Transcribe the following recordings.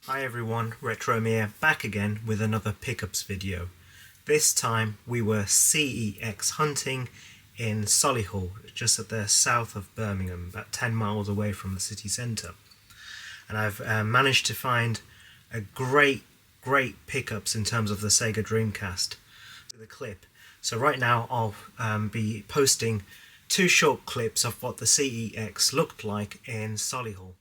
Hi everyone, Retromere back again with another pickups video. This time we were CEX hunting in Solihull, just at the south of Birmingham, about 10 miles away from the city centre. And I've managed to find a great pickups in terms of the Sega Dreamcast. The clip. So right now I'll be posting two short clips of what the CEX looked like in Solihull.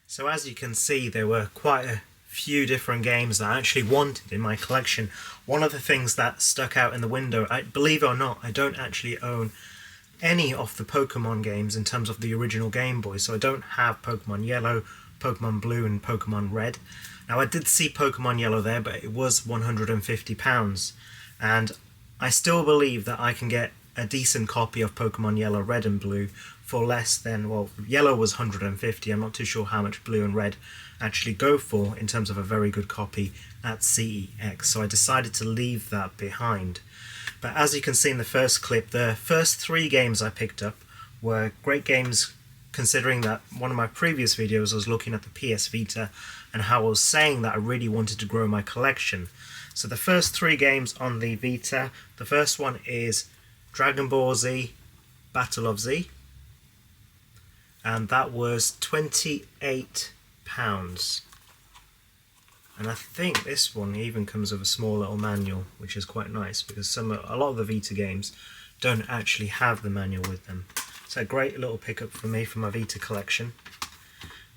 So as you can see, there were quite a few different games that I actually wanted in my collection. One of the things that stuck out in the window, believe it or not, I don't actually own any of the Pokemon games in terms of the original Game Boy. So I don't have Pokemon Yellow, Pokemon Blue and Pokemon Red. Now I did see Pokemon Yellow there, but it was £150. And I still believe that I can get a decent copy of Pokemon Yellow, Red and Blue for less than, well, Yellow was 150, I'm not too sure how much Blue and Red actually go for in terms of a very good copy at CEX, so I decided to leave that behind. But as you can see in the first clip, the first three games I picked up were great games, considering that one of my previous videos was looking at the PS Vita and how I was saying that I really wanted to grow my collection. So the first three games on the Vita, the first one is Dragon Ball Z Battle of Z, and that was £28. And I think this one even comes with a small little manual, which is quite nice because a lot of the Vita games don't actually have the manual with them. So a great little pickup for me for my Vita collection.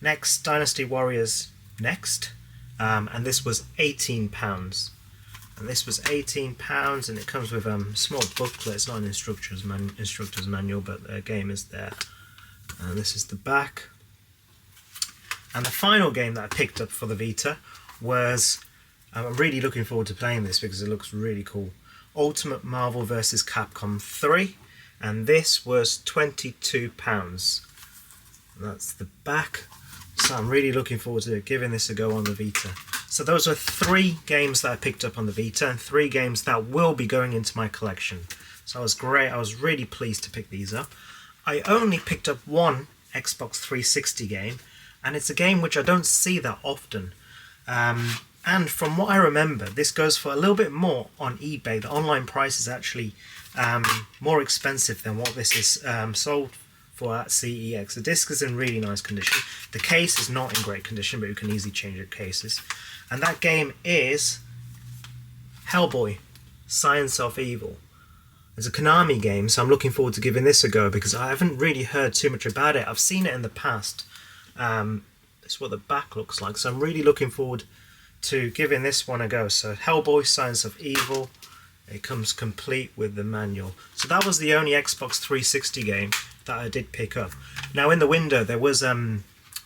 Next, Dynasty Warriors Next, and this was £18. And this was £18, and it comes with a small booklet. It's not an instructor's manual, but the game is there. And this is the back. And the final game that I picked up for the Vita was, I'm really looking forward to playing this because it looks really cool, Ultimate Marvel vs. Capcom 3, and this was £22. And that's the back. So I'm really looking forward to giving this a go on the Vita. So those are three games that I picked up on the Vita and three games that will be going into my collection. So I was really pleased to pick these up. I only picked up one Xbox 360 game, and it's a game which I don't see that often. And from what I remember, this goes for a little bit more on eBay. The online price is actually more expensive than what this is sold for at CEX. The disc is in really nice condition. The case is not in great condition, but you can easily change the cases. And that game is Hellboy, Science of Evil. It's a Konami game, so I'm looking forward to giving this a go because I haven't really heard too much about it. I've seen it in the past. This is what the back looks like, so I'm really looking forward to giving this one a go. So Hellboy, Science of Evil, it comes complete with the manual. So that was the only Xbox 360 game that I did pick up. Now in the window there was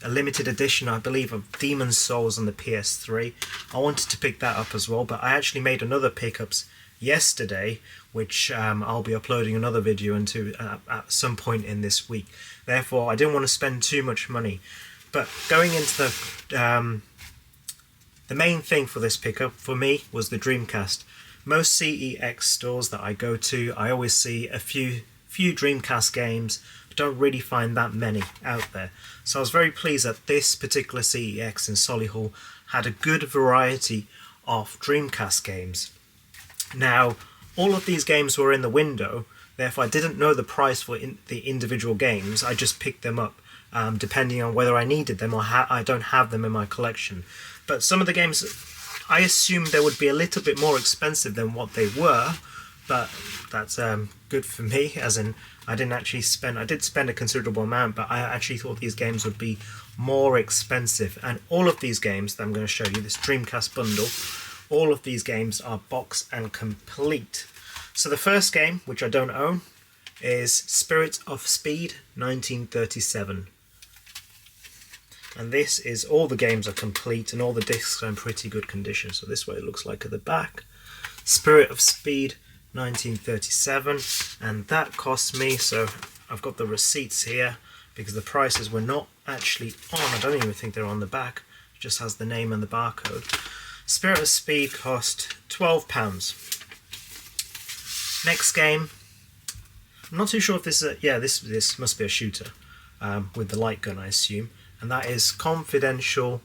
a limited edition, I believe, of Demon's Souls on the PS3. I wanted to pick that up as well, but I actually made another pickups yesterday, which I'll be uploading another video into at some point in this week. Therefore, I didn't want to spend too much money. But going into the main thing for this pickup for me was the Dreamcast. Most CEX stores that I go to, I always see a few Dreamcast games, but don't really find that many out there. So I was very pleased that this particular CEX in Solihull had a good variety of Dreamcast games. Now, all of these games were in the window, therefore I didn't know the price for the individual games. I just picked them up depending on whether I needed them or I don't have them in my collection. But some of the games, I assumed they would be a little bit more expensive than what they were, but that's good for me, as in I did spend a considerable amount, but I actually thought these games would be more expensive. And all of these games that I'm going to show you, this Dreamcast bundle, all of these games are box and complete. So the first game, which I don't own, is Spirit of Speed 1937. And this is, all the games are complete and all the discs are in pretty good condition. So this is what it looks like at the back. Spirit of Speed 1937, and that cost me, so I've got the receipts here because the prices were not actually on. I don't even think they're on the back. It just has the name and the barcode. Spirit of Speed cost £12. Next game, I'm not too sure if this is this must be a shooter with the light gun, I assume, and that is Confidential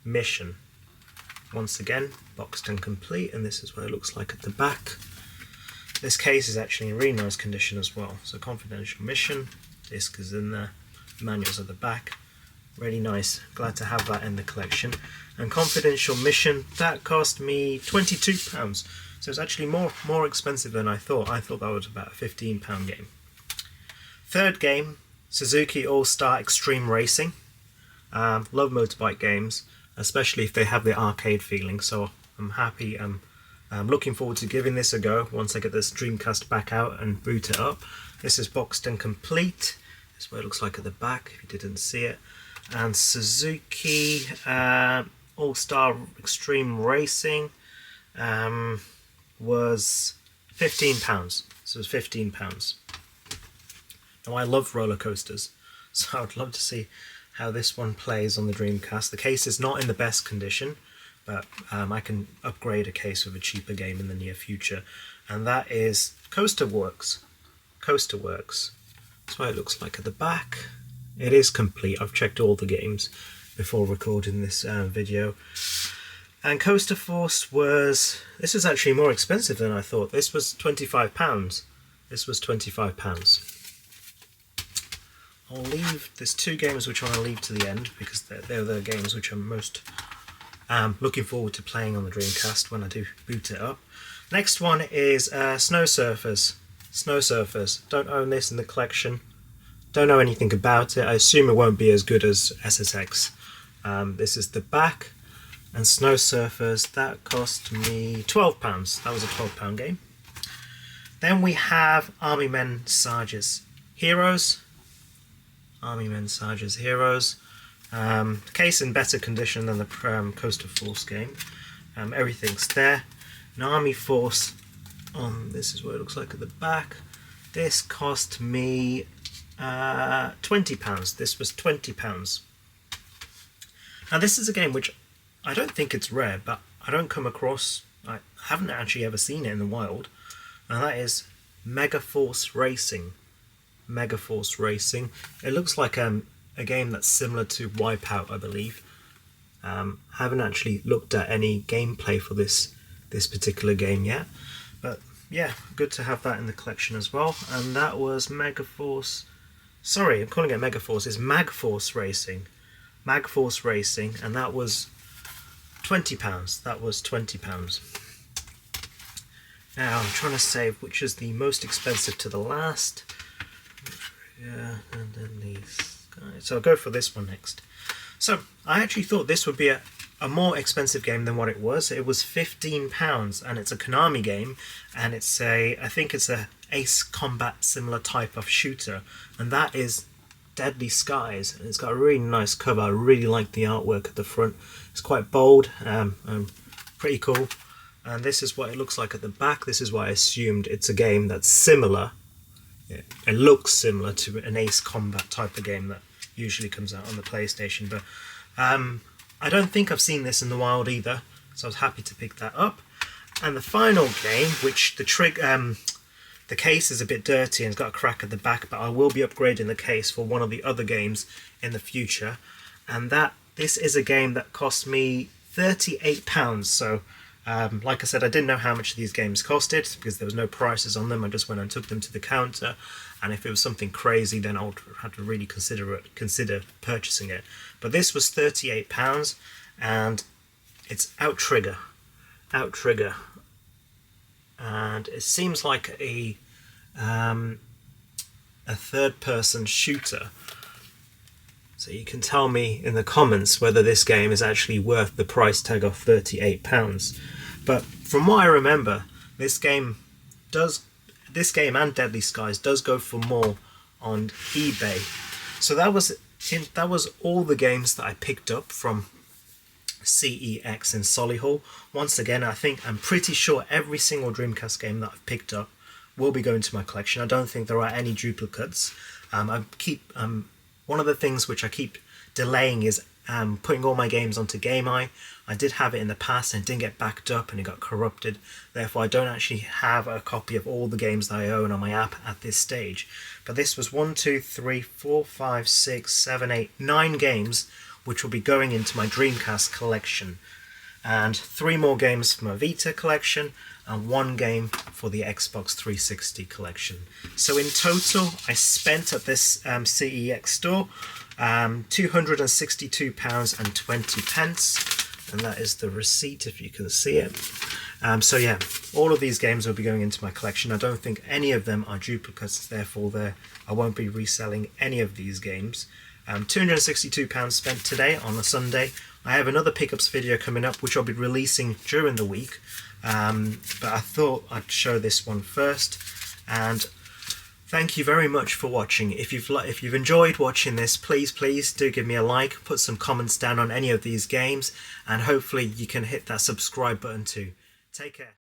Mission. Once again, boxed and complete, and this is what it looks like at the back. This case is actually in really nice condition as well. So Confidential Mission, disc is in there, manuals at the back. Really nice, glad to have that in the collection. And Confidential Mission, that cost me £22. So it's actually more expensive than I thought. I thought that was about a £15 game. Third game, Suzuki All-Star Extreme Racing. Love motorbike games, especially if they have the arcade feeling. So I'm happy. I'm looking forward to giving this a go once I get this Dreamcast back out and boot it up. This is boxed and complete. This is what it looks like at the back, if you didn't see it. And Suzuki All-Star Extreme Racing was £15. So it was £15. Now I love roller coasters, so I would love to see how this one plays on the Dreamcast. The case is not in the best condition, but I can upgrade a case with a cheaper game in the near future, and that is Coaster Works. Coaster Works. That's what it looks like at the back. It is complete. I've checked all the games before recording this video. And Coaster Force this was actually more expensive than I thought. This was £25. This was £25. There's two games which I want to leave to the end because they're the games which I'm most looking forward to playing on the Dreamcast when I do boot it up. Next one is Snow Surfers. Snow Surfers. Don't own this in the collection. Don't know anything about it. I assume it won't be as good as SSX. This is the back. And Snow Surfers, that cost me £12. That was a £12 game. Then we have Army Men Sarge's Heroes. Army Men Sarge's Heroes. Case in better condition than the Coaster Force game. Everything's there. An Army Force. This is what it looks like at the back. This cost me £20. This was £20. Now this is a game which I don't think it's rare, but I don't come across. I haven't actually ever seen it in the wild, and that is Megaforce Racing. Megaforce Racing. It looks like a game that's similar to Wipeout, I believe. Haven't actually looked at any gameplay for this particular game yet, but yeah, good to have that in the collection as well. And that was Megaforce. Sorry, I'm calling it Megaforce. It's Magforce Racing. Magforce Racing, and that was £20. That was £20. Now I'm trying to save which is the most expensive to the last. Yeah, and then these guys. So I'll go for this one next. So I actually thought this would be a more expensive game than what it was. It was £15, and it's a Konami game, and I think it's a Ace Combat similar type of shooter, and that is Deadly Skies, and it's got a really nice cover. I really like the artwork at the front. It's quite bold, pretty cool. And this is what it looks like at the back. This is why I assumed it's a game that's similar. Yeah, it looks similar to an Ace Combat type of game that usually comes out on the PlayStation, but I don't think I've seen this in the wild either, so I was happy to pick that up. And the final game, which the case is a bit dirty and it's got a crack at the back, but I will be upgrading the case for one of the other games in the future. And this is a game that cost me £38. So, like I said, I didn't know how much these games costed because there was no prices on them. I just went and took them to the counter, and if it was something crazy, then I would have to really consider purchasing it. But this was £38, and it's Outrigger. And it seems like a third-person shooter. So you can tell me in the comments whether this game is actually worth the price tag of £38. But from what I remember, this game and Deadly Skies does go for more on eBay. So that was all the games that I picked up from CEX in Solihull. Once again, I'm pretty sure every single Dreamcast game that I've picked up will be going to my collection. I don't think there are any duplicates. One of the things which I keep delaying is putting all my games onto GameEye. I did have it in the past and it didn't get backed up and it got corrupted. Therefore, I don't actually have a copy of all the games that I own on my app at this stage. But this was 1, 2, 3, 4, 5, 6, 7, 8, 9 games which will be going into my Dreamcast collection. And 3 more games for my Vita collection and 1 game for the Xbox 360 collection. So in total, I spent at this CEX store £262.20, and that is the receipt if you can see it. So yeah, all of these games will be going into my collection. I don't think any of them are duplicates, therefore I won't be reselling any of these games. £262 spent today on a Sunday. I have another pickups video coming up which I'll be releasing during the week, but I thought I'd show this one first. And thank you very much for watching. If you've enjoyed watching this, please do give me a like, put some comments down on any of these games, and hopefully you can hit that subscribe button too. Take care.